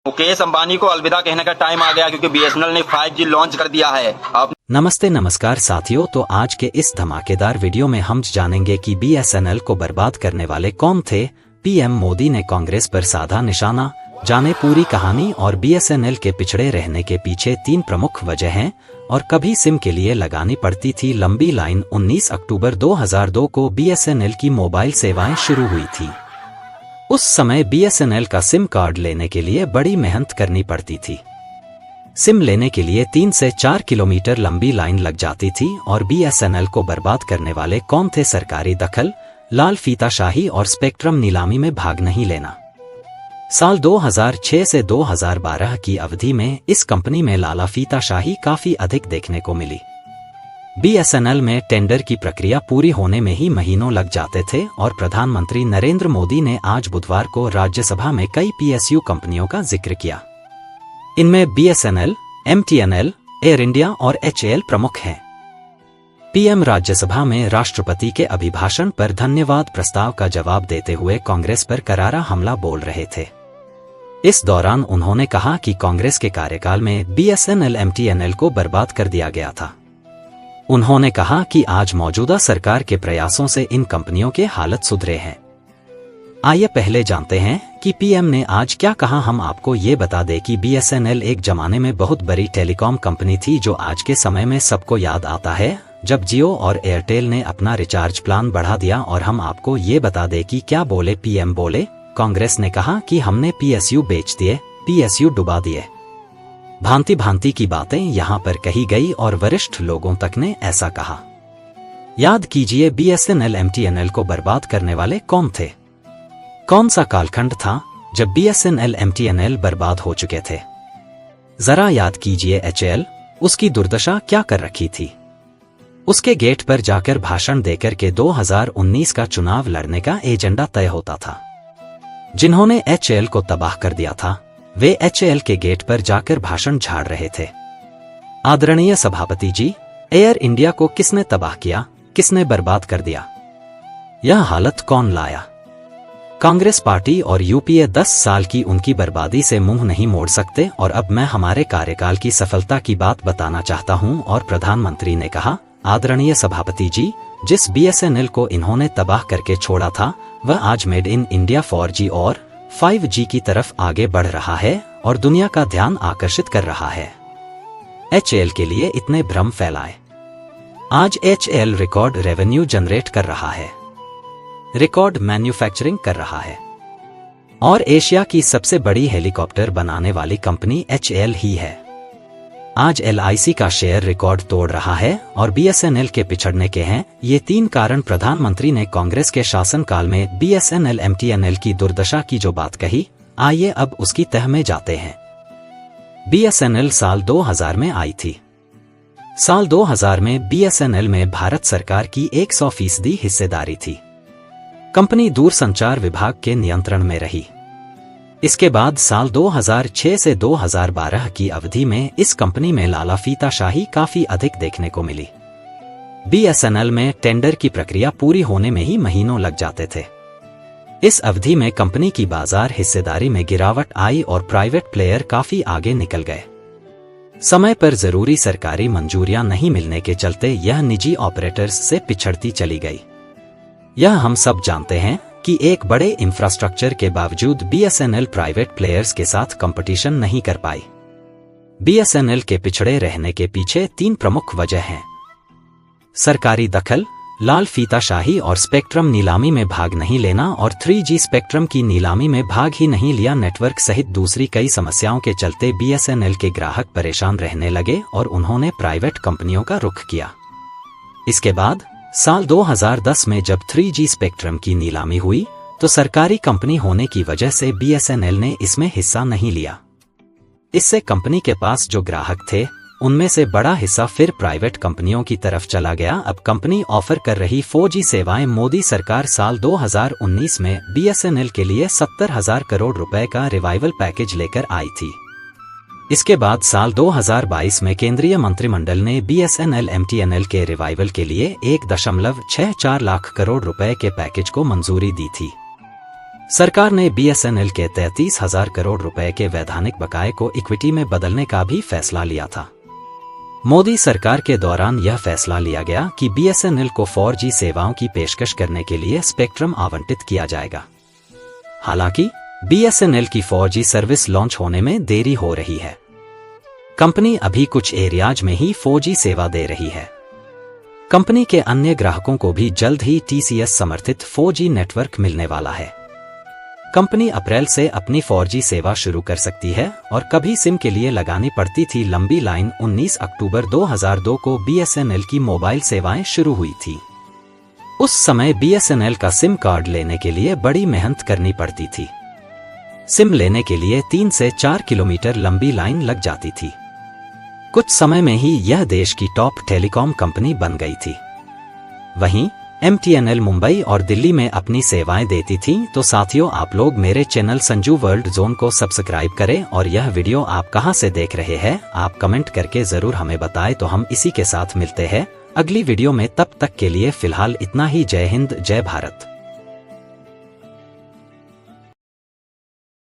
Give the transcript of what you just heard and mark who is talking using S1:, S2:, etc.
S1: मुकेश अंबानी को अलविदा कहने का टाइम आ गया क्योंकि बीएसएनएल ने 5G लॉन्च कर दिया है। अब
S2: नमस्ते नमस्कार साथियों, तो आज के इस धमाकेदार वीडियो में हम जानेंगे कि बीएसएनएल को बर्बाद करने वाले कौन थे। पीएम मोदी ने कांग्रेस पर साधा निशाना, जाने पूरी कहानी और बीएसएनएल के पिछड़े रहने के पीछे 3 प्रमुख वजह हैं। और कभी सिम के लिए लगानी पड़ती थी लंबी लाइन। 19 अक्टूबर 2002 को बीएसएनएल की मोबाइल सेवाएं शुरू हुई थी। उस समय बीएसएनएल का सिम कार्ड लेने के लिए बड़ी मेहनत करनी पड़ती थी। सिम लेने के लिए 3 से 4 किलोमीटर लंबी लाइन लग जाती थी। और बीएसएनएल को बर्बाद करने वाले कौन थे? सरकारी दखल, लाल फीताशाही और स्पेक्ट्रम नीलामी में भाग नहीं लेना। साल 2006 से 2012 की अवधि में इस कंपनी में लाला फीताशाही काफी अधिक देखने को मिली। बीएसएनएल में टेंडर की प्रक्रिया पूरी होने में ही महीनों लग जाते थे। और प्रधानमंत्री नरेंद्र मोदी ने आज बुधवार को राज्यसभा में कई पीएसयू कंपनियों का जिक्र किया। इनमें बीएसएनएल, एमटीएनएल, एयर इंडिया और एचएएल प्रमुख हैं। पीएम राज्यसभा में राष्ट्रपति के अभिभाषण पर धन्यवाद प्रस्ताव का जवाब देते हुए कांग्रेस पर करारा हमला बोल रहे थे। इस दौरान उन्होंने कहा कि कांग्रेस के कार्यकाल में बीएसएनएल, एमटीएनएल को बर्बाद कर दिया गया था। उन्होंने कहा कि आज मौजूदा सरकार के प्रयासों से इन कंपनियों के हालत सुधरे हैं। आइए पहले जानते हैं कि पीएम ने आज क्या कहा। हम आपको ये बता दें कि बीएसएनएल एक जमाने में बहुत बड़ी टेलीकॉम कंपनी थी, जो आज के समय में सबको याद आता है जब जियो और एयरटेल ने अपना रिचार्ज प्लान बढ़ा दिया। और हम आपको ये बता दें कि क्या बोले पीएम। बोले, कांग्रेस ने कहा कि हमने पीएसयू बेच दिए, पीएसयू डुबा दिए। भांति भांति की बातें यहां पर कही गई और वरिष्ठ लोगों तक ने ऐसा कहा। याद कीजिए, बीएसएनएल, एमटीएनएल को बर्बाद करने वाले कौन थे? कौन सा कालखंड था जब बीएसएनएल, एमटीएनएल बर्बाद हो चुके थे? जरा याद कीजिए। एचएएल, उसकी दुर्दशा क्या कर रखी थी? उसके गेट पर जाकर भाषण देकर के 2019 का चुनाव लड़ने का एजेंडा तय होता था। जिन्होंने एचएएल को तबाह कर दिया था, वे एचएएल के गेट पर जाकर भाषण झाड़ रहे थे। आदरणीय सभापति जी, एयर इंडिया को किसने तबाह किया, किसने बर्बाद कर दिया? यह हालत कौन लाया? कांग्रेस पार्टी और यूपीए 10 साल की उनकी बर्बादी से मुंह नहीं मोड़ सकते। और अब मैं हमारे कार्यकाल की सफलता की बात बताना चाहता हूं। और प्रधानमंत्री ने कहा, आदरणीय सभापति जी, जिस बीएसएनएल को इन्होंने तबाह करके छोड़ा था, वह आज मेड इन इंडिया 4G और 5G की तरफ आगे बढ़ रहा है और दुनिया का ध्यान आकर्षित कर रहा है। एचएएल के लिए इतने भ्रम फैलाए। आज एचएएल रिकॉर्ड रेवेन्यू जनरेट कर रहा है, रिकॉर्ड मैन्युफैक्चरिंग कर रहा है। और एशिया की सबसे बड़ी हेलीकॉप्टर बनाने वाली कंपनी एचएएल ही है। आज एलआईसी का शेयर रिकॉर्ड तोड़ रहा है और बीएसएनएल के पिछड़ने के हैं ये 3 कारण। प्रधानमंत्री ने कांग्रेस के शासनकाल में बीएसएनएल, एमटीएनएल की दुर्दशा की जो बात कही, आइए अब उसकी तह में जाते हैं। बीएसएनएल साल 2000 में आई थी। साल 2000 में बीएसएनएल में भारत सरकार की 100% हिस्सेदारी थी। कंपनी दूरसंचार विभाग के नियंत्रण में रही। इसके बाद साल 2006 से 2012 की अवधि में इस कंपनी में लाला फीताशाही काफी अधिक देखने को मिली। बीएसएनएल में टेंडर की प्रक्रिया पूरी होने में ही महीनों लग जाते थे। इस अवधि में कंपनी की बाजार हिस्सेदारी में गिरावट आई और प्राइवेट प्लेयर काफी आगे निकल गए। समय पर जरूरी सरकारी मंजूरियां नहीं मिलने के चलते यह निजी ऑपरेटर्स से पिछड़ती चली गई। यह हम सब जानते हैं कि एक बड़े इंफ्रास्ट्रक्चर के बावजूद बीएसएनएल प्राइवेट प्लेयर्स के साथ कंपटीशन नहीं कर पाई। बीएसएनएल के पिछड़े रहने के पीछे 3 प्रमुख वजह हैं। सरकारी दखल, लाल फीताशाही और स्पेक्ट्रम नीलामी में भाग नहीं लेना। और 3G स्पेक्ट्रम की नीलामी में भाग ही नहीं लिया। नेटवर्क सहित दूसरी कई समस्याओं के चलते बीएसएनएल के ग्राहक परेशान रहने लगे और उन्होंने प्राइवेट कंपनियों का रुख किया। इसके बाद साल 2010 में जब 3G स्पेक्ट्रम की नीलामी हुई, तो सरकारी कंपनी होने की वजह से बीएसएनएल ने इसमें हिस्सा नहीं लिया। इससे कंपनी के पास जो ग्राहक थे, उनमें से बड़ा हिस्सा फिर प्राइवेट कंपनियों की तरफ चला गया। अब कंपनी ऑफर कर रही 4G सेवाएं मोदी सरकार साल 2019 में बीएसएनएल के लिए 70,000 करोड़ रुपए का रिवाइवल पैकेज लेकर आई थी। इसके बाद साल 2022 में केंद्रीय मंत्रिमंडल ने बीएसएनएल, एमटीएनएल के रिवाइवल के लिए 1.64 लाख करोड़ रुपए के पैकेज को मंजूरी दी थी। सरकार ने BSNL के 33,000 करोड़ रुपए के वैधानिक बकाये को इक्विटी में बदलने का भी फैसला लिया था। मोदी सरकार के दौरान यह फैसला लिया गया कि BSNL को 4G सेवाओं की पेशकश करने के लिए स्पेक्ट्रम आवंटित किया जाएगा। हालांकि BSNL की 4G सर्विस लॉन्च होने में देरी हो रही है। कंपनी अभी कुछ एरियाज में ही 4G सेवा दे रही है। कंपनी के अन्य ग्राहकों को भी जल्द ही TCS समर्थित 4G नेटवर्क मिलने वाला है। कंपनी अप्रैल से अपनी 4G सेवा शुरू कर सकती है और कभी सिम के लिए लगानी पड़ती थी लंबी लाइन। 19 अक्टूबर 2002 को BSNL की मोबाइल सेवाएं शुरू हुई थी। उस समय BSNL का सिम कार्ड लेने के लिए बड़ी मेहनत करनी पड़ती थी। सिम लेने के लिए 3 से 4 किलोमीटर लंबी लाइन लग जाती थी। कुछ समय में ही यह देश की टॉप टेलीकॉम कंपनी बन गई थी। वहीं MTNL मुंबई और दिल्ली में अपनी सेवाएं देती थी। तो साथियों, आप लोग मेरे चैनल संजू वर्ल्ड जोन को सब्सक्राइब करें और यह वीडियो आप कहां से देख रहे हैं आप कमेंट करके जरूर हमें बताएं। तो हम इसी के साथ मिलते हैं अगली वीडियो में। तब तक के लिए फिलहाल इतना ही। जय हिंद, जय भारत।